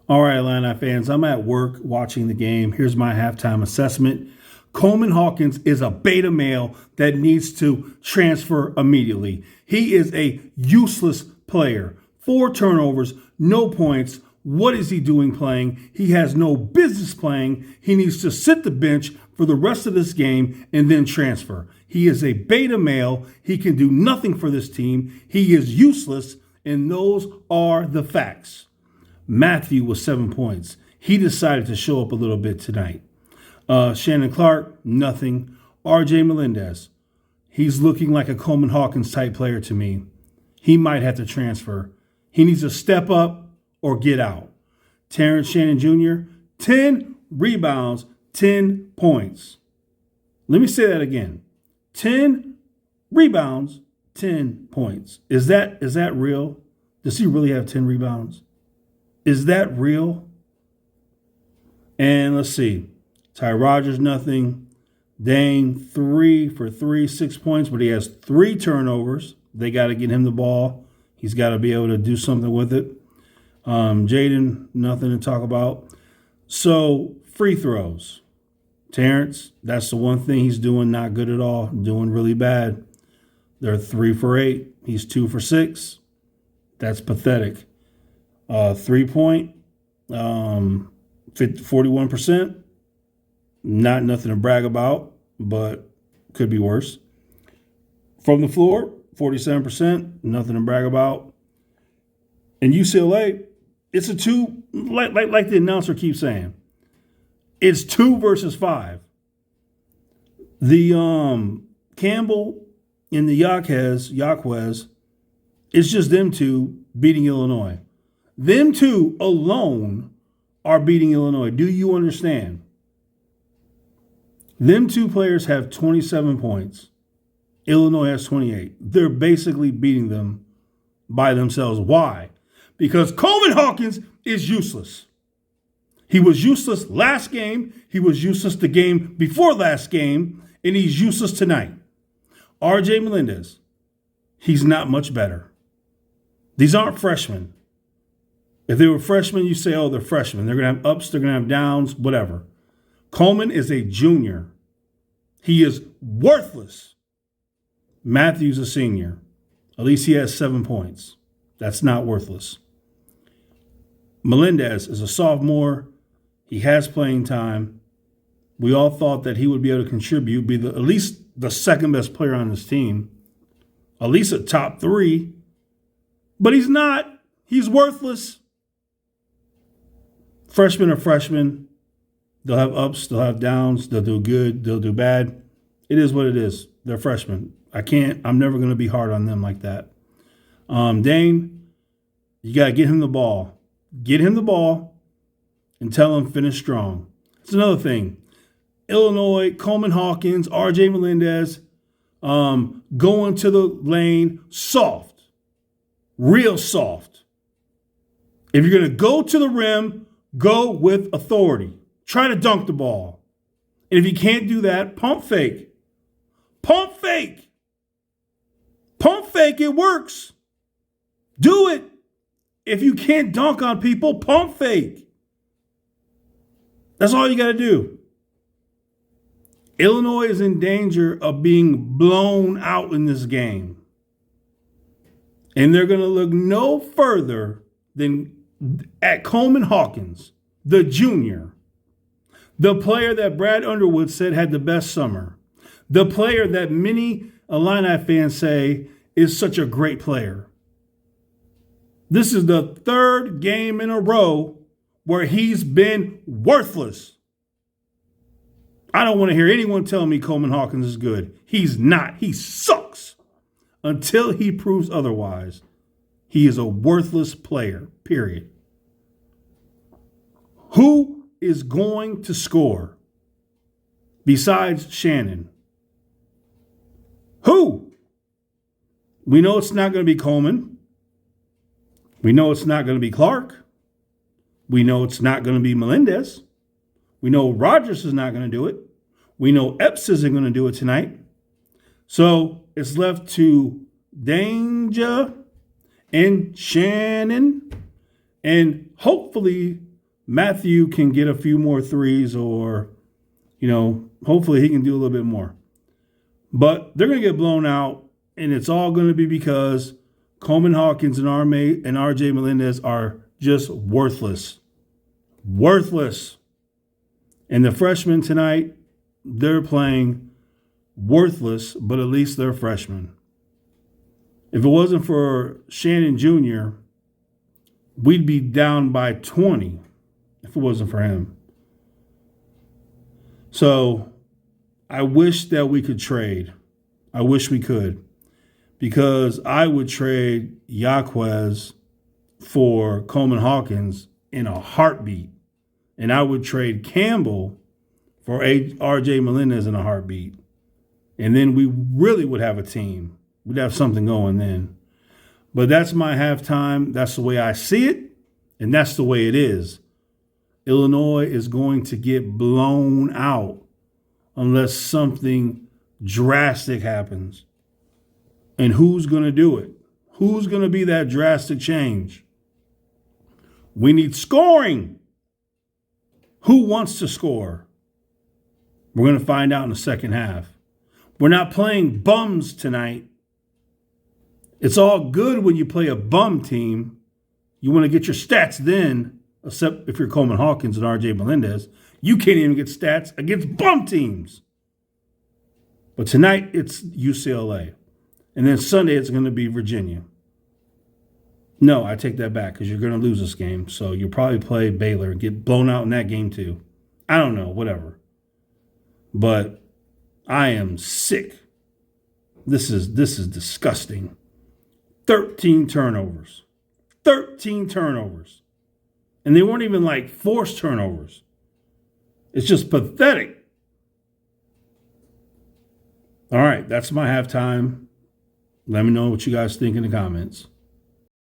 All right, Illini fans, I'm at work watching the game. Here's my halftime assessment. Coleman Hawkins is a beta male that needs to transfer immediately. He is a useless player. 4 turnovers, no points. What is he doing playing? He has no business playing. He needs to sit the bench for the rest of this game and then transfer. He is a beta male. He can do nothing for this team. He is useless, and those are the facts. Matthew was 7 points. He decided to show up a little bit tonight. Shannon Clark, nothing. RJ Melendez, he's looking like a Coleman Hawkins type player to me. He might have to transfer. He needs to step up or get out. Terrence Shannon Jr., 10 rebounds, 10 points. Let me say that again. 10 rebounds, 10 points. Is that real? Does he really have 10 rebounds? Is that real? And let's see. Ty Rogers, nothing. Dane, 3 for 3, 6 points, but he has 3 turnovers. They got to get him the ball. He's got to be able to do something with it. Jaden, nothing to talk about. So, free throws. Terrence, that's the one thing he's doing not good at all, doing really bad. They're 3 for 8. He's 2 for 6. That's pathetic. 3-point, 41%. Not nothing to brag about, but could be worse. From the floor, 47%. Nothing to brag about. And UCLA, it's a 2, like the announcer keeps saying. It's 2 versus 5. The Campbell and the Yaquez, it's just them two beating Illinois. Them two alone are beating Illinois. Do you understand? Them 2 players have 27 points. Illinois has 28. They're basically beating them by themselves. Why? Because Coleman Hawkins is useless. He was useless last game. He was useless the game before last game. And he's useless tonight. RJ Melendez, he's not much better. These aren't freshmen. If they were freshmen, you say, oh, they're freshmen. They're going to have ups, they're going to have downs, whatever. Coleman is a junior. He is worthless. Matthew's a senior. At least he has 7 points. That's not worthless. Melendez is a sophomore. He has playing time. We all thought that he would be able to contribute, be at least the second best player on this team, at least a top 3. But he's not. He's worthless. Freshmen are freshmen. They'll have ups, they'll have downs, they'll do good, they'll do bad. It is what it is. They're freshmen. I'm never going to be hard on them like that. Dane, you got to get him the ball. Get him the ball and tell him finish strong. That's another thing. Illinois, Coleman Hawkins, RJ Melendez, going to the lane soft, real soft. If you're going to go to the rim, go with authority. Try to dunk the ball. And if you can't do that, pump fake. Pump fake. Pump fake, it works. Do it. If you can't dunk on people, pump fake. That's all you got to do. Illinois is in danger of being blown out in this game. And they're going to look no further than at Coleman Hawkins, the junior, the player that Brad Underwood said had the best summer, the player that many Illini fans say is such a great player. This is the 3rd game in a row where he's been worthless. I don't want to hear anyone tell me Coleman Hawkins is good. He's not. He sucks. Until he proves otherwise, he is a worthless player, period. Who is going to score besides Shannon? Who? We know it's not going to be Coleman. We know it's not going to be Clark. We know it's not going to be Melendez. We know Rogers is not going to do it. We know Epps isn't going to do it tonight. So it's left to Danger and Shannon and hopefully Matthew can get a few more threes or, hopefully he can do a little bit more. But they're going to get blown out, and it's all going to be because Coleman Hawkins and RJ Melendez are just worthless. Worthless. And the freshmen tonight, they're playing worthless, but at least they're freshmen. If it wasn't for Shannon Jr., we'd be down by 20 if it wasn't for him. So I wish that we could trade. I wish we could. Because I would trade Yaquez for Coleman Hawkins in a heartbeat. And I would trade Campbell for RJ Melendez in a heartbeat. And then we really would have a team. We'd have something going then. But that's my halftime. That's the way I see it. And that's the way it is. Illinois is going to get blown out unless something drastic happens. And who's going to do it? Who's going to be that drastic change? We need scoring. Who wants to score? We're going to find out in the second half. We're not playing bums tonight. It's all good when you play a bum team. You want to get your stats then, except if you're Coleman Hawkins and RJ Melendez. You can't even get stats against bum teams. But tonight, it's UCLA. And then Sunday, it's going to be Virginia. No, I take that back because you're going to lose this game. So you'll probably play Baylor and get blown out in that game too. I don't know, whatever. But I am sick. This is disgusting. 13 turnovers. 13 turnovers. And they weren't even like forced turnovers. It's just pathetic. All right, that's my halftime. Let me know what you guys think in the comments.